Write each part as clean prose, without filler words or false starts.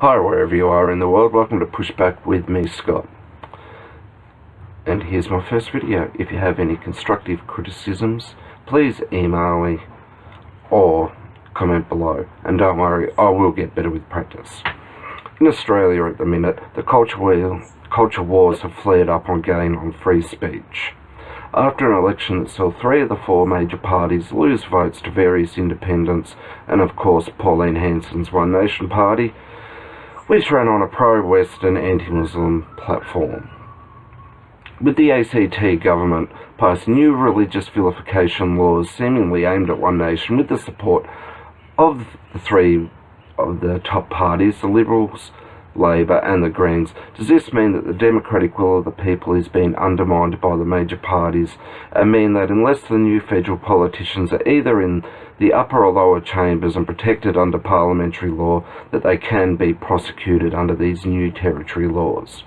Hi, wherever you are in the world, welcome to Pushback with me, Scott. And here's my first video. If you have any constructive criticisms, please email me or comment below. And don't worry, I will get better with practice. In Australia at the minute, the culture wars have flared up again on free speech. After an election that saw 3 of the 4 major parties lose votes to various independents, and of course Pauline Hanson's One Nation Party, which ran on a pro-Western anti-Muslim platform. With the ACT government passing new religious vilification laws seemingly aimed at One Nation with the support of the 3 of the top parties, the Liberals, Labor and the Greens, does this mean that the democratic will of the people is being undermined by the major parties, and mean that unless the new federal politicians are either in the upper or lower chambers and protected under parliamentary law, that they can be prosecuted under these new territory laws?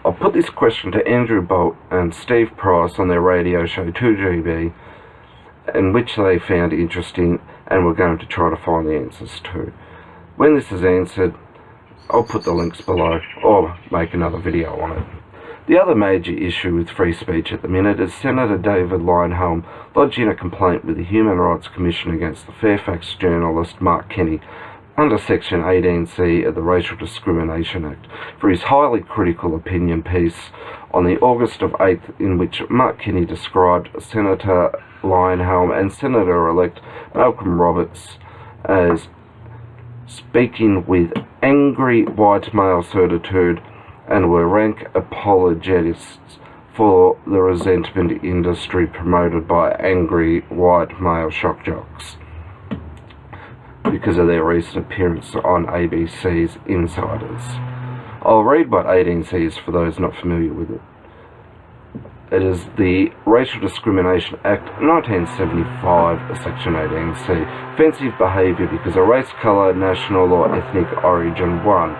I'll put this question to Andrew Bolt and Steve Price on their radio show 2GB, in which they found interesting, and we're going to try to find the answers to. When this is answered, I'll put the links below or make another video on it. The other major issue with free speech at the minute is Senator David Leyonhjelm lodging a complaint with the Human Rights Commission against the Fairfax journalist Mark Kenny under Section 18C of the Racial Discrimination Act for his highly critical opinion piece on the August of 8th, in which Mark Kenny described Senator Leyonhjelm and Senator-elect Malcolm Roberts as speaking with angry white male certitude and were rank apologists for the resentment industry promoted by angry white male shock jocks because of their recent appearance on ABC's Insiders. I'll read what 18C is for those not familiar with it. It is the Racial Discrimination Act 1975, Section 18C. Offensive behaviour because of race, colour, national or ethnic origin. 1.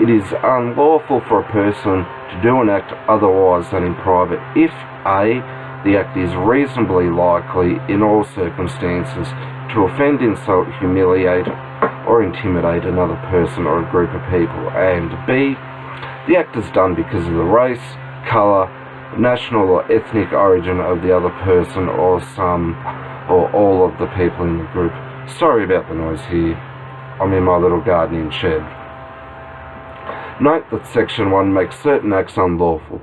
It is unlawful for a person to do an act otherwise than in private if A. the act is reasonably likely in all circumstances to offend, insult, humiliate or intimidate another person or a group of people, and B. the act is done because of the race, colour, national or ethnic origin of the other person or some or all of the people in the group. Sorry about the noise here. I'm in my little gardening shed. Note that Section 1 makes certain acts unlawful.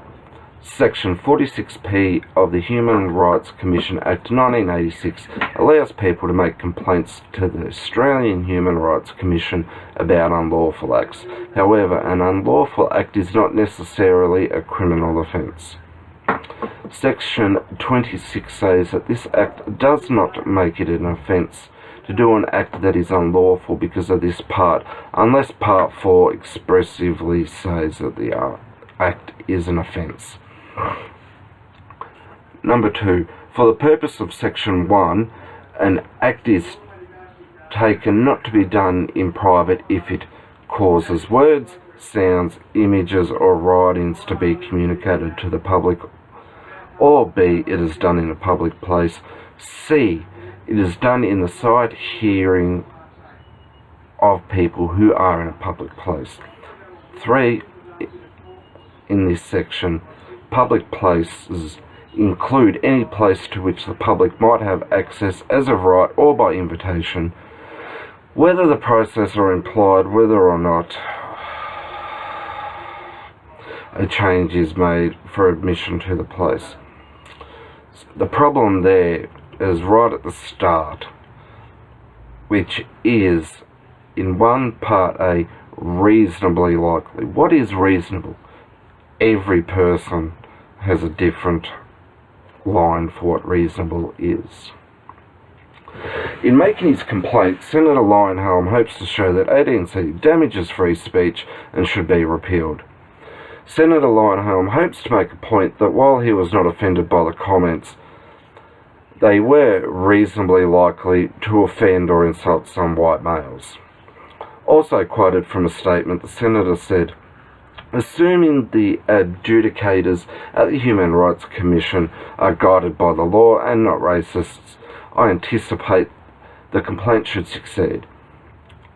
Section 46P of the Human Rights Commission Act 1986 allows people to make complaints to the Australian Human Rights Commission about unlawful acts. However, an unlawful act is not necessarily a criminal offence. Section 26 says that this act does not make it an offence to do an act that is unlawful because of this part, unless Part 4 expressively says that the act is an offence. Number 2. For the purpose of Section 1, an act is taken not to be done in private if it causes words, sounds, images or writings to be communicated to the public, or B. it is done in a public place. C. it is done in the sight, hearing of people who are in a public place. 3. In this section, public places include any place to which the public might have access as of right or by invitation, whether the process or implied whether or not a change is made for admission to the place. The problem there is right at the start, which is in one part A, reasonably likely. What is reasonable? Every person has a different line for what reasonable is. In making his complaint, Senator Leyonhjelm hopes to show that 18C damages free speech and should be repealed. Senator Leyonhjelm hopes to make a point that while he was not offended by the comments, they were reasonably likely to offend or insult some white males. Also quoted from a statement, the Senator said, "Assuming the adjudicators at the Human Rights Commission are guided by the law and not racists, I anticipate the complaint should succeed.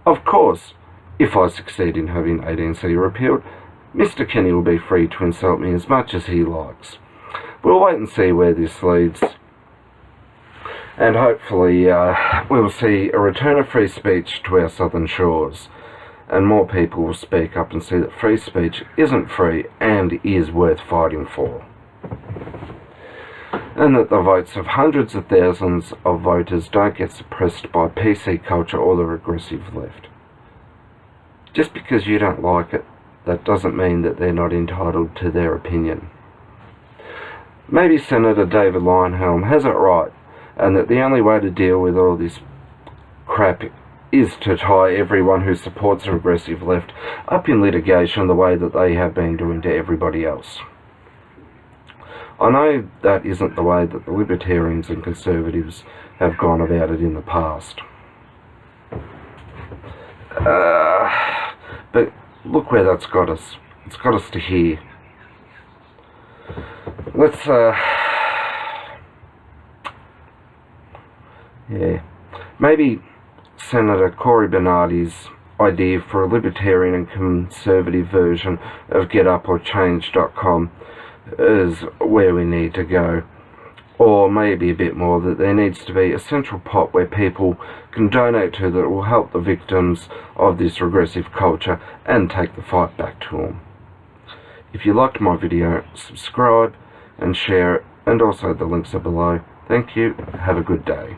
Of course, if I succeed in having 18C repealed, Mr. Kenny will be free to insult me as much as he likes. We'll wait and see where this leads. And hopefully we'll see a return of free speech to our southern shores. And more people will speak up and see that free speech isn't free and is worth fighting for. And that the votes of hundreds of thousands of voters don't get suppressed by PC culture or the regressive left. Just because you don't like it, that doesn't mean that they're not entitled to their opinion. Maybe Senator David Leyonhjelm has it right, and that the only way to deal with all this crap is to tie everyone who supports the regressive left up in litigation the way that they have been doing to everybody else. I know that isn't the way that the libertarians and conservatives have gone about it in the past. But look where that's got us. It's got us to here. Let's, maybe Senator Cory Bernardi's idea for a libertarian and conservative version of GetUpOrChange.com is where we need to go. Or maybe a bit more, that there needs to be a central pot where people can donate to that will help the victims of this regressive culture and take the fight back to them. If you liked my video, subscribe and share it, and also the links are below. Thank you. Have a good day.